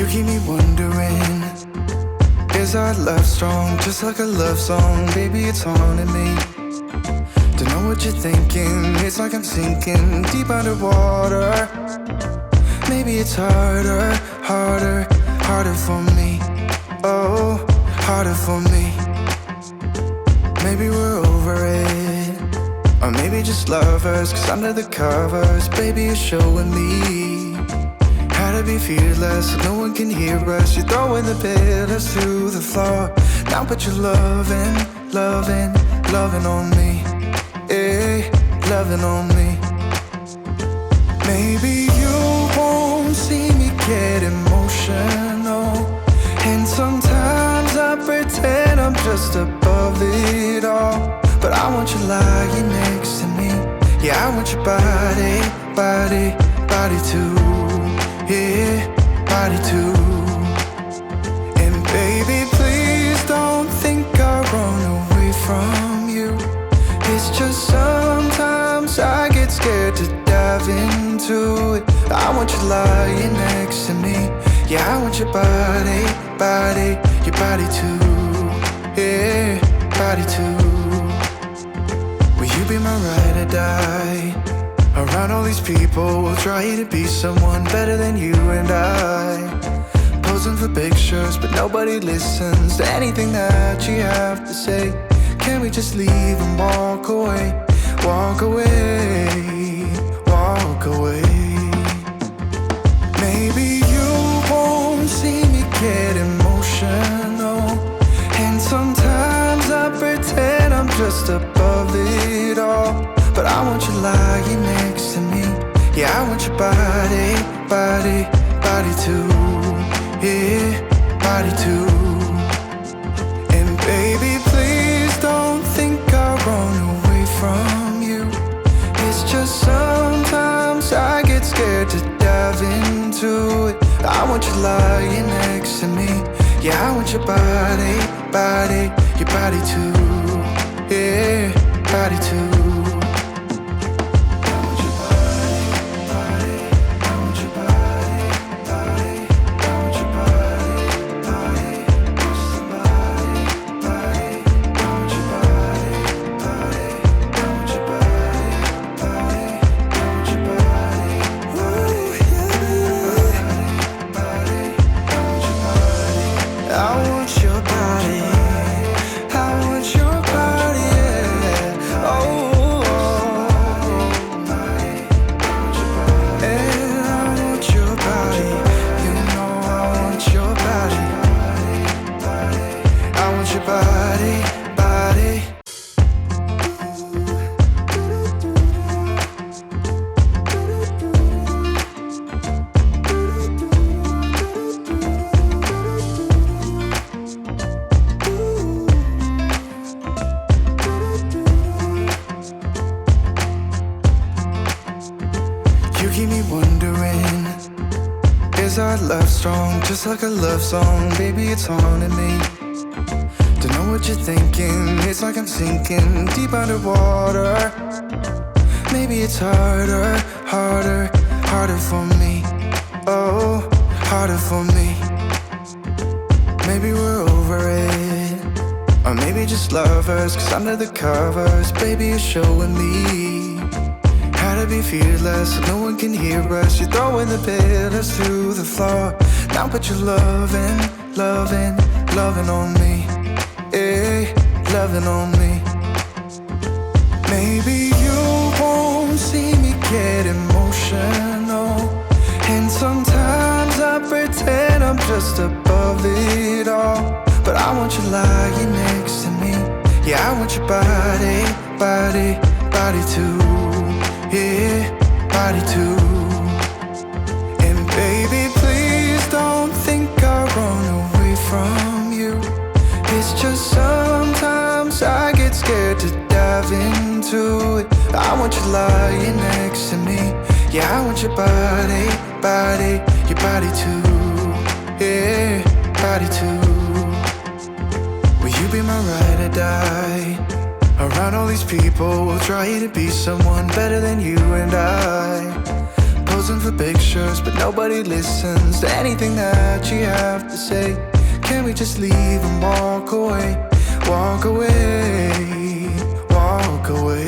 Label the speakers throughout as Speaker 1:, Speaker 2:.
Speaker 1: keep me wondering, is our love strong? Just like a love song, baby, it's haunting me. Don't know what you're thinking, it's like I'm sinking deep underwater. Maybe it's harder, harder, harder for me. Oh, harder for me. Maybe we're over it, or maybe just lovers, 'cause under the covers, baby, you're showing me how to be fearless so no one can hear us. You're throwing the pillars through the floor. Now put your loving, loving, loving on me. Eh, loving on me. Maybe you won't see me get emotional, and sometimes I pretend I'm just above it all. But I want you lying next to me. Yeah, I want your body, body, body too. Yeah, body too. And baby, please don't think I'll run away from you. It's just sometimes I get scared to dive into it. I want you lying next to me. Yeah, I want your body, body, your body too. Yeah, body too. Will you be my ride or die? Around all these people, we'll try to be someone better than you and I. Posing for pictures, but nobody listens to anything that you have to say. Can we just leave and walk away? Walk away, walk away. Maybe you won't see me get emotional, and sometimes I pretend I'm just above it all. But I want you lying next to me. Yeah, I want your body, body, body too. Yeah, body too. And baby, please don't think I'll run away from you. It's just sometimes I get scared to dive into it. I want you lying next to me. Yeah, I want your body, body, your body too. Yeah, body too. You keep me wondering, is our love strong? Just like a love song, baby, it's haunting me. Don't know what you're thinking, it's like I'm sinking deep underwater. Maybe it's harder, harder, harder for me. Oh, harder for me. Maybe we're over it, or maybe just lovers, 'cause under the covers, baby, you're showing me how to be fearless so no one can hear us. You're throwing the pillars through the floor. Now put your loving, loving, loving on me. Eh, loving on me. Maybe you won't see me get emotional, and sometimes I pretend I'm just above it all. But I want you lying next to me. Yeah, I want your body, body, body too. Yeah, body too. And baby, please don't think I'll run away from you. It's just sometimes I get scared to dive into it. I want you lying next to me. Yeah, I want your body, body, your body too. Yeah, body too. Will you be my ride or die? Around all these people, we'll try to be someone better than you and I. Posing for pictures, but nobody listens to anything that you have to say. Can we just leave and walk away? Walk away, walk away.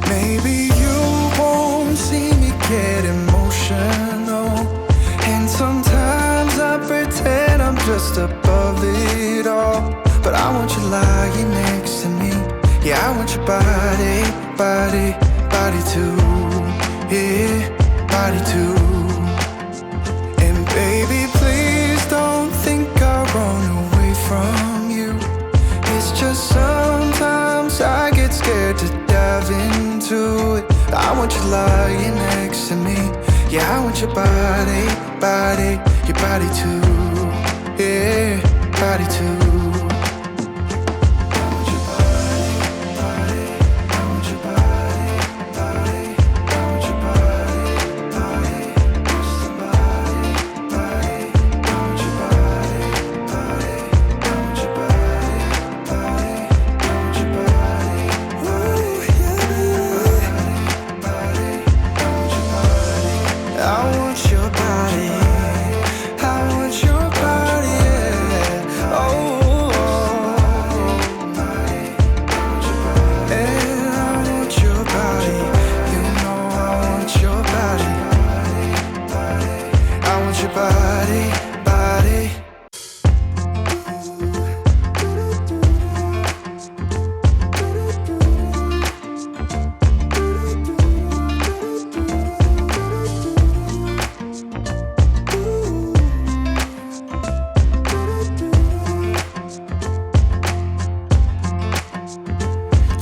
Speaker 1: Maybe you won't see me get emotional, and sometimes I pretend I'm just above it all. But I want you lying next to me. Yeah, I want your body, body, body too. Yeah, body too. And baby, please don't think I'll run away from you. It's just sometimes I get scared to dive into it. I want you lying next to me. Yeah, I want your body, body, your body too. Yeah, body too.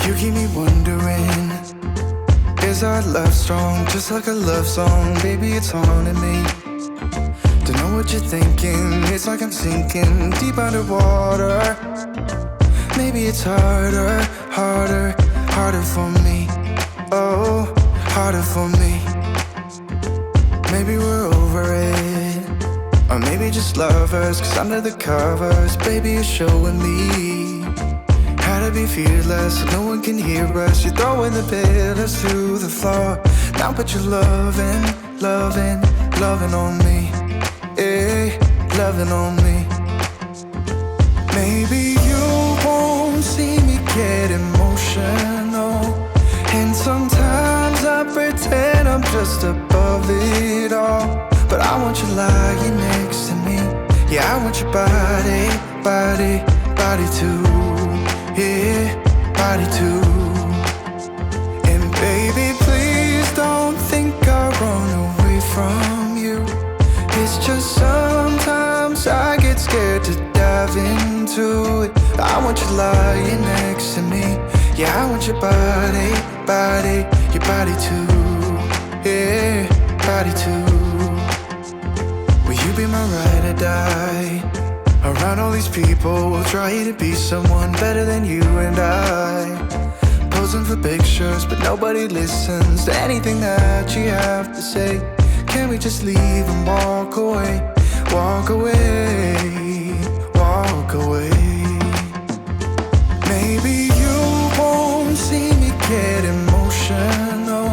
Speaker 1: You keep me wondering, is our love strong? Just like a love song, baby, it's haunting me. Don't know what you're thinking, it's like I'm sinking deep underwater. Maybe it's harder, harder, harder for me. Oh, harder for me. Maybe we're over it, or maybe just lovers, 'cause under the covers, baby, you're showing me how to be fearless, so no one can hear us. You're throwing the pillars to the floor. Now put your loving, loving, loving on me. Eh, loving on me. Maybe you won't see me get emotional, and sometimes I pretend I'm just above it all. But I want you lying next to me. Yeah, I want your body, body, body too. Yeah, body too. And baby, please don't think I'll run away from you. It's just sometimes I get scared to dive into it. I want you lying next to me. Yeah, I want your body, body, your body too. Yeah, body too. Will you be my ride or die? Around all these people, we'll try to be someone better than you and I. Posing for pictures, but nobody listens to anything that you have to say. Can we just leave and walk away? Walk away, walk away. Maybe you won't see me get emotional,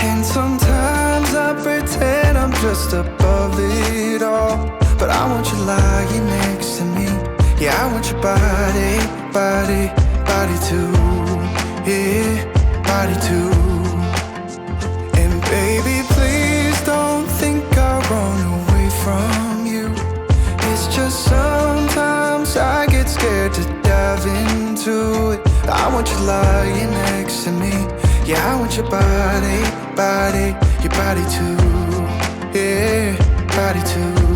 Speaker 1: and sometimes I pretend I'm just above it all. But I want you lying next to me. Yeah, I want your body, body, body too. Yeah, body too. And baby, please don't think I'll run away from you. It's just sometimes I get scared to dive into it. I want you lying next to me. Yeah, I want your body, body, your body too. Yeah, body too.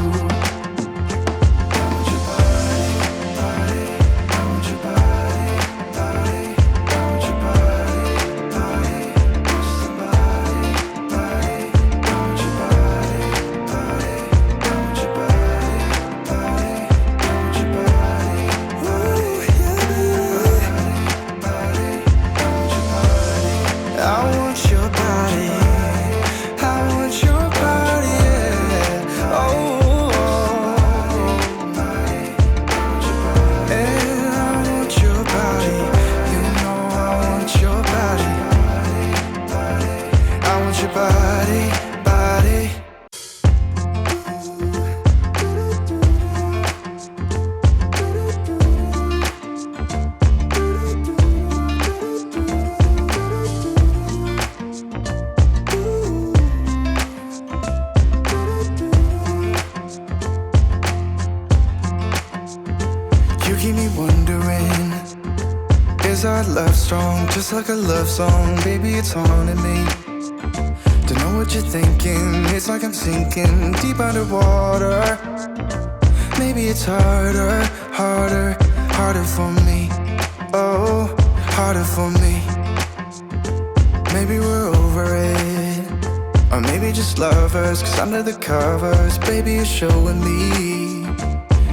Speaker 1: Your body just like a love song. Baby, it's haunting me. Don't know what you're thinking. It's like I'm sinking deep underwater. Maybe it's harder, harder, harder for me. Oh, harder for me. Maybe we're over it, or maybe just lovers. Cause under the covers, baby, you're showing me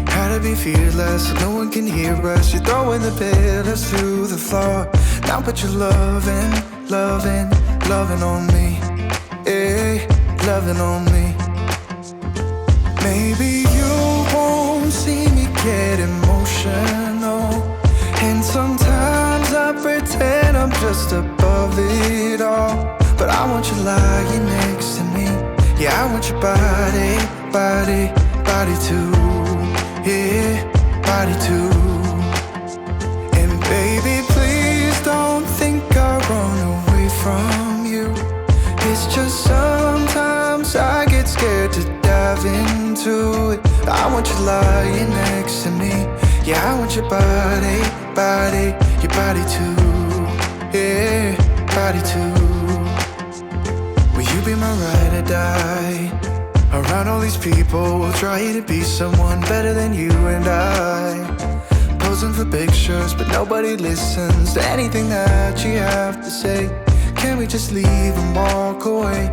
Speaker 1: how to be fearless so no one can hear us. You're throwing the pillars through the floor. Now put your loving, loving, loving on me. Hey, loving on me. Maybe you won't see me get emotional, and sometimes I pretend I'm just above it all. But I want you lying next to me. Yeah, I want your body, body, body too. Yeah, body too. And baby, please don't think I run away from you. It's just sometimes I get scared to dive into it. I want you lying next to me. Yeah, I want your body, body, your body too. Yeah, body too. Will you be my ride or die? Around all these people, we'll try to be someone better than you and I. Posing for pictures, but nobody listens to anything that you have to say. Can we just leave and walk away?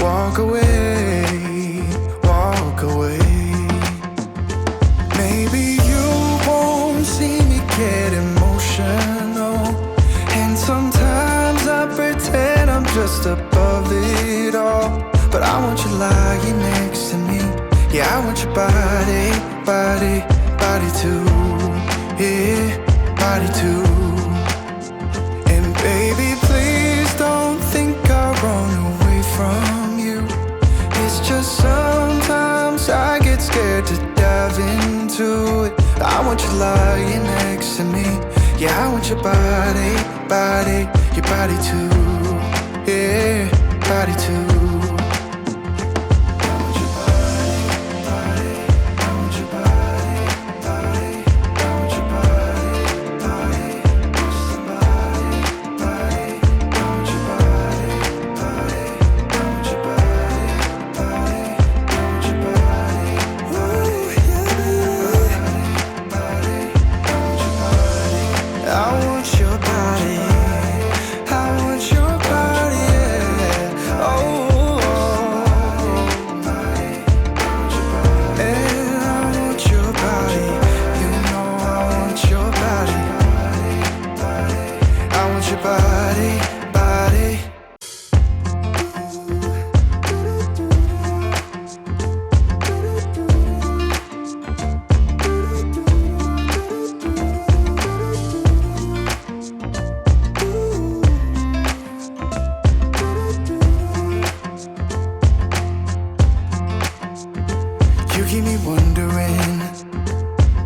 Speaker 1: Walk away, walk away. Maybe you won't see me get emotional, and sometimes I pretend I'm just above it all. But I want you lying next to me. Yeah, I want your body, body, body too. Yeah, body too. And baby, please don't think I run away from you. It's just sometimes I get scared to dive into it. I want you lying next to me. Yeah, I want your body, body, your body too. Yeah, body too.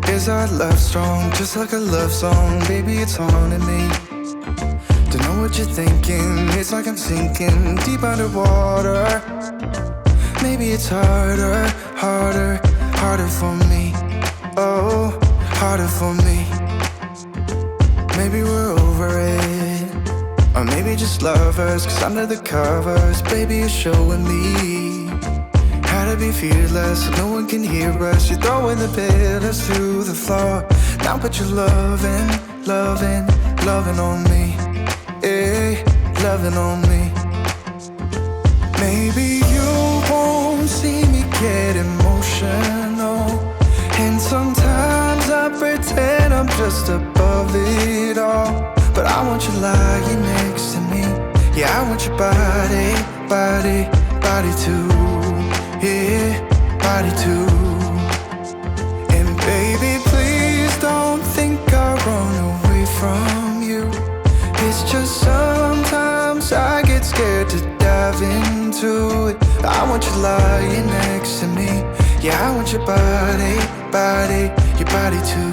Speaker 1: Is our love strong, just like a love song? Baby, it's haunting me. Don't know what you're thinking. It's like I'm sinking deep underwater. Maybe it's harder, harder, harder for me. Oh, harder for me. Maybe we're over it, or maybe just lovers. Cause under the covers, baby, you're showing me how to be fearless so no one can hear us. You're throwing the pillars through the floor. Now put your loving, loving, loving on me. Hey, loving on me. Maybe you won't see me get emotional, and sometimes I pretend I'm just above it all. But I want you lying next to me. Yeah, I want your body, body, body too. Yeah, body too. And baby, please don't think I run away from you. It's just sometimes I get scared to dive into it. I want you lying next to me. Yeah, I want your body, body, your body too.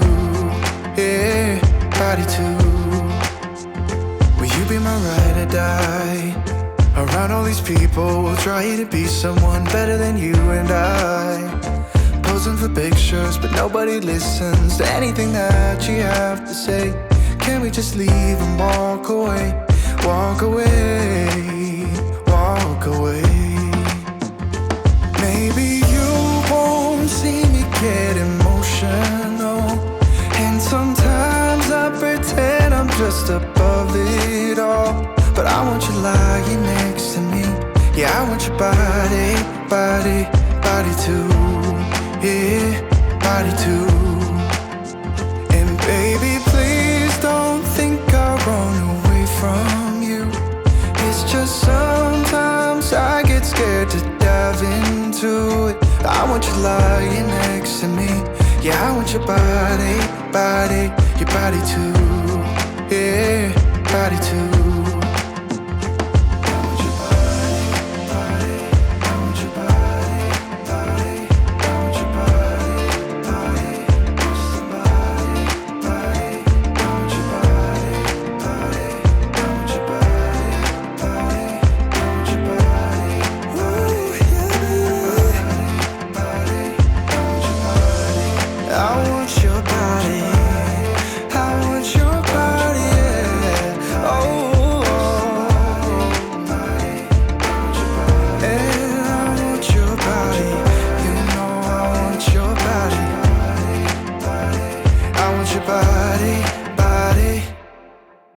Speaker 1: Yeah, body too. Will you be my ride or die? Around all these people, we'll try to be someone better than you and I. Posing for pictures, but nobody listens to anything that you have to say. can we just leave and walk away? Walk away, walk away. Maybe you won't see me get emotional, and sometimes I pretend I'm just above it all. But I want you lying next to me. Yeah, I want your body, body, body too. Yeah, body too. And baby, please don't think I'll run away from you. It's just sometimes I get scared to dive into it. I want you lying next to me. Yeah, I want your body, body, your body too. Yeah, body too. I want your body, I want your body, yeah. Oh, and I want your body, you know I want your body. I want your body, body.